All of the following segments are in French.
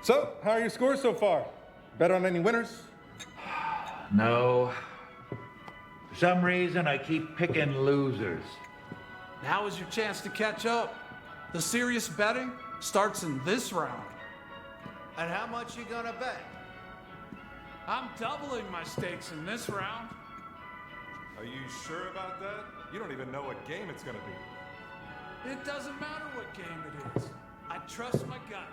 So, how are your scores so far? Bet on any winners? No. For some reason, I keep picking losers. Now is your chance to catch up. The serious betting starts in this round. And how much you gonna bet? I'm doubling my stakes in this round. Are you sure about that? You don't even know what game it's gonna be. It doesn't matter what game it is. I trust my gut.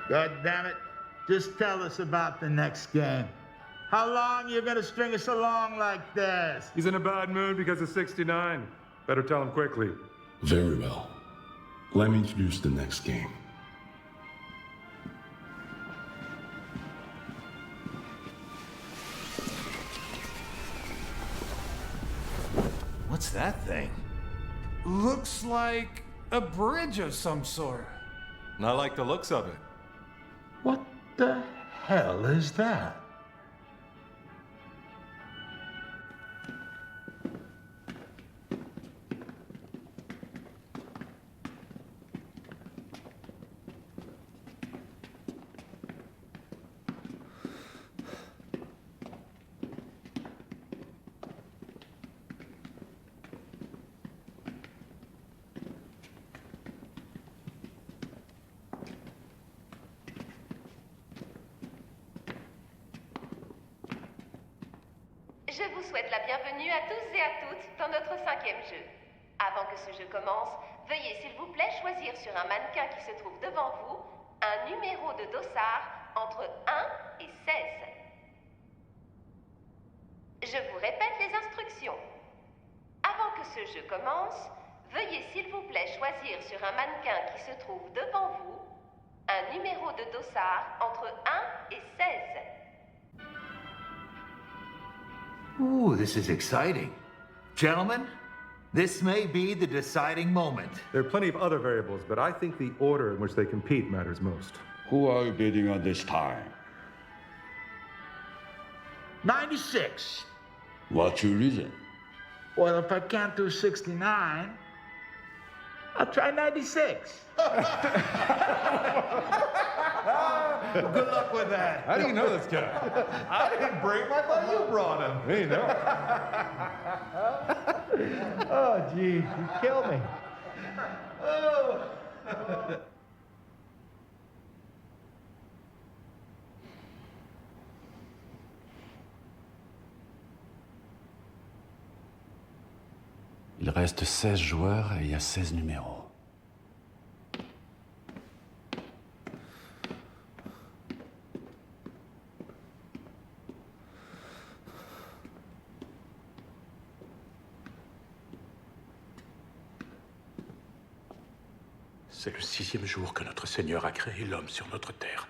God damn it. Just tell us about the next game. How long you gonna string us along like this? He's in a bad mood because of 69. Better tell him quickly. Very well. Let me introduce the next game. What's that thing? Looks like a bridge of some sort. Not like the looks of it. What the hell is that? Je vous souhaite la bienvenue à tous et à toutes dans notre 5e jeu. Avant que ce jeu commence, veuillez s'il vous plaît choisir sur un mannequin qui se trouve devant vous un numéro de dossard entre 1 et 16. Je vous répète les instructions. Avant que ce jeu commence, veuillez s'il vous plaît choisir sur un mannequin qui se trouve devant vous un numéro de dossard entre 1 et 16. Ooh, this is exciting. Gentlemen, this may be the deciding moment. There are plenty of other variables, but I think the order in which they compete matters most. Who are you bidding on this time? 96. What's your reason? Well, if I can't do 69, I'll try 96. Good luck with that. How do you know this guy? I didn't bring him. I thought you brought him. Me, no. Oh, geez, you killed me. Oh. Il reste 16 joueurs et il y a 16 numéros. C'est le 6e jour que notre Seigneur a créé l'homme sur notre terre.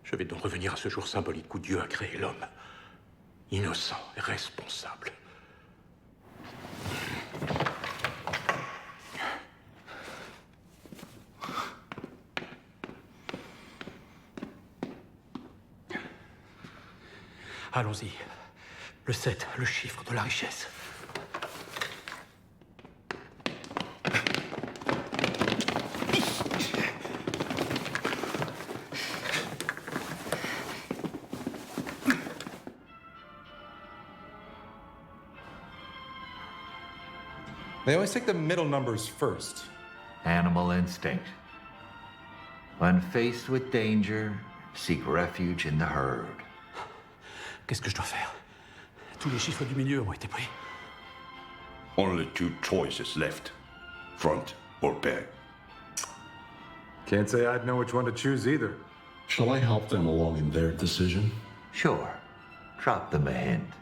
Je vais donc revenir à ce jour symbolique où Dieu a créé l'homme. Innocent et responsable. Allons-y. Le 7, le chiffre de la richesse. They always take the middle numbers first. Animal instinct. When faced with danger, seek refuge in the herd. Qu'est-ce que je dois faire? Tous les chiffres du milieu ont été pris. Only two choices left. Front or back. Can't say I'd know which one to choose either. Shall I help them along in their decision? Sure. Drop them a hint.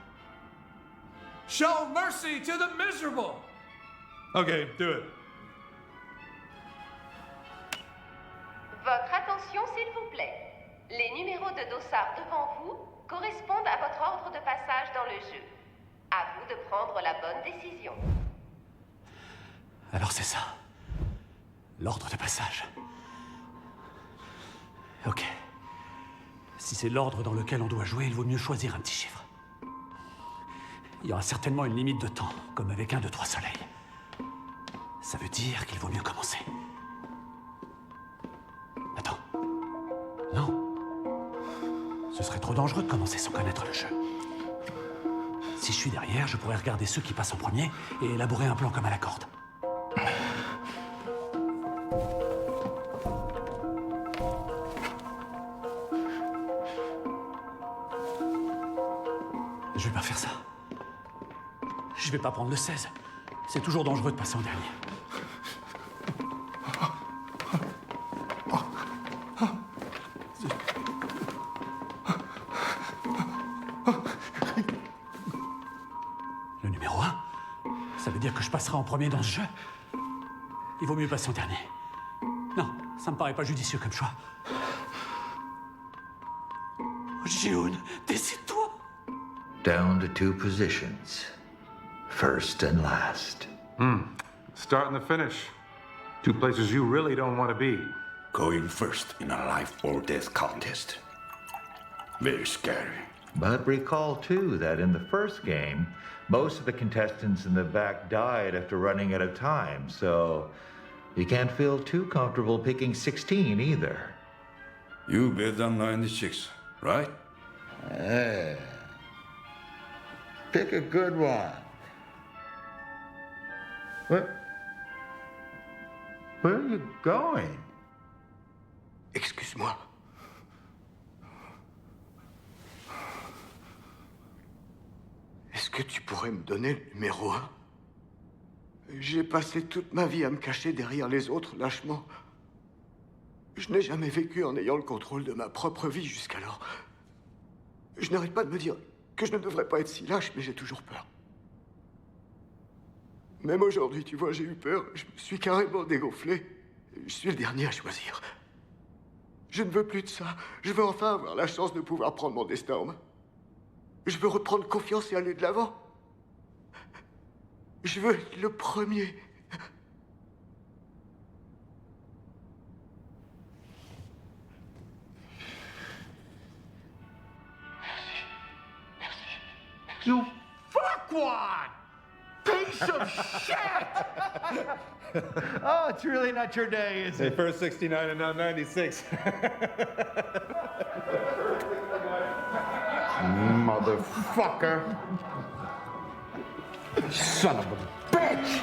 Show mercy to the miserable! Okay, do it. Votre attention, s'il vous plaît. Les numéros de dossard devant vous correspondent à votre ordre de passage dans le jeu. À vous de prendre la bonne décision. Alors c'est ça. L'ordre de passage. Ok. Si c'est l'ordre dans lequel on doit jouer, il vaut mieux choisir un petit chiffre. Il y aura certainement une limite de temps, comme avec 1, 2, 3 soleils. Ça veut dire qu'il vaut mieux commencer. Attends. Non. Ce serait trop dangereux de commencer sans connaître le jeu. Si je suis derrière, je pourrais regarder ceux qui passent en premier et élaborer un plan comme à la corde. Je vais pas faire ça. Je vais pas prendre le 16. C'est toujours dangereux de passer en dernier. Le numéro 1, ça veut dire que je passerai en premier dans ce jeu. Il vaut mieux passer en dernier. Non, ça me paraît pas judicieux comme choix. Ji-hoon, décide-toi. Down to 2 positions. First and last. Start and the finish. 2 places you really don't want to be. Going first in a life or death contest. Very scary. But recall, too, that in the first game, most of the contestants in the back died after running out of time, so you can't feel too comfortable picking 16 either. You bet on 96, right? Hey. Pick a good one. Where are you going? Excuse-moi. Est-ce que tu pourrais me donner le numéro 1? J'ai passé toute ma vie à me cacher derrière les autres lâchement. Je n'ai jamais vécu en ayant le contrôle de ma propre vie jusqu'alors. Je n'arrête pas de me dire que je ne devrais pas être si lâche, mais j'ai toujours peur. Même aujourd'hui, tu vois, j'ai eu peur. Je me suis carrément dégonflé. Je suis le dernier à choisir. Je ne veux plus de ça. Je veux enfin avoir la chance de pouvoir prendre mon destin en main. Je veux reprendre confiance et aller de l'avant. Je veux être le premier. You fuckwad! Piece of shit! Oh, it's really not your day, is it? First 69 and now 96. Motherfucker! Son of a bitch!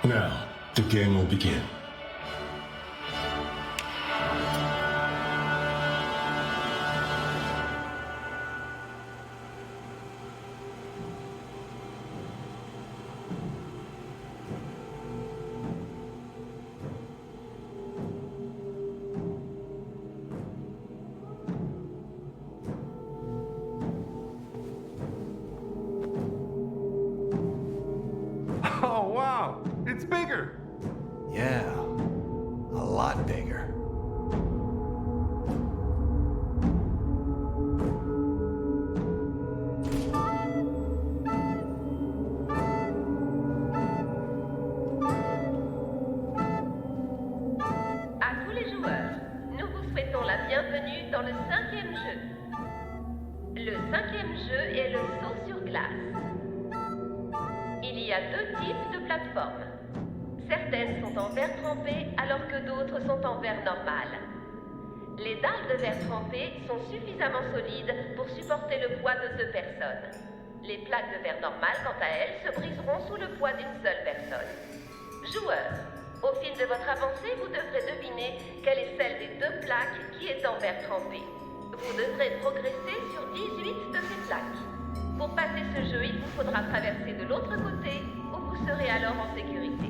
Now, the game will begin. Oh, wow. It's bigger. Yeah, a lot bigger. À tous les joueurs, nous vous souhaitons la bienvenue dans le 5e jeu. Le 5e jeu est le saut sur glace. Il y a 2 types de plateformes. Certaines sont en verre trempé alors que d'autres sont en verre normal. Les dalles de verre trempé sont suffisamment solides pour supporter le poids de 2 personnes. Les plaques de verre normal, quant à elles, se briseront sous le poids d'une seule personne. Joueurs, au fil de votre avancée, vous devrez deviner quelle est celle des 2 plaques qui est en verre trempé. Vous devrez progresser sur 18 de ces plaques. Pour passer ce jeu, il vous faudra traverser de l'autre côté, où vous serez alors en sécurité.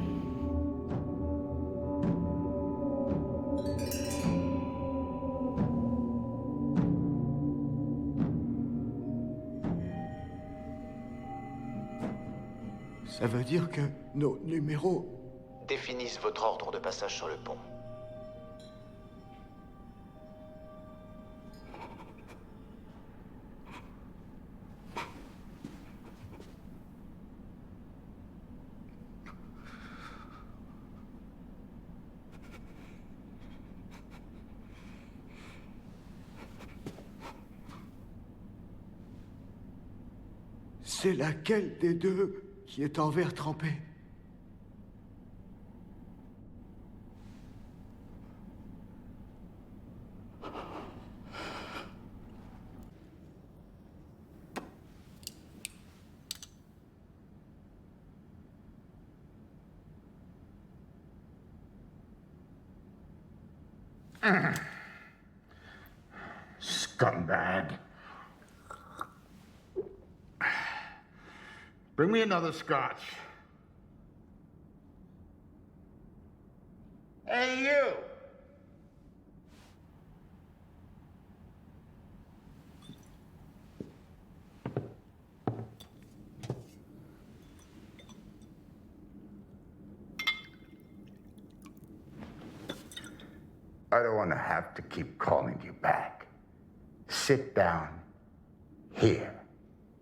Ça veut dire que nos numéros... Définissent votre ordre de passage sur le pont. C'est laquelle des deux qui est en verre trempé? Scumbag. Bring me another scotch. Hey, you! I don't want to have to keep calling you back. Sit down here.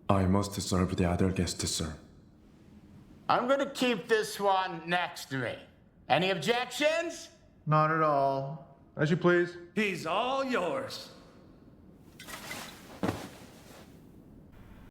I must serve the other guests, sir. I'm gonna keep this one next to me. Any objections? Not at all. As you please. He's all yours.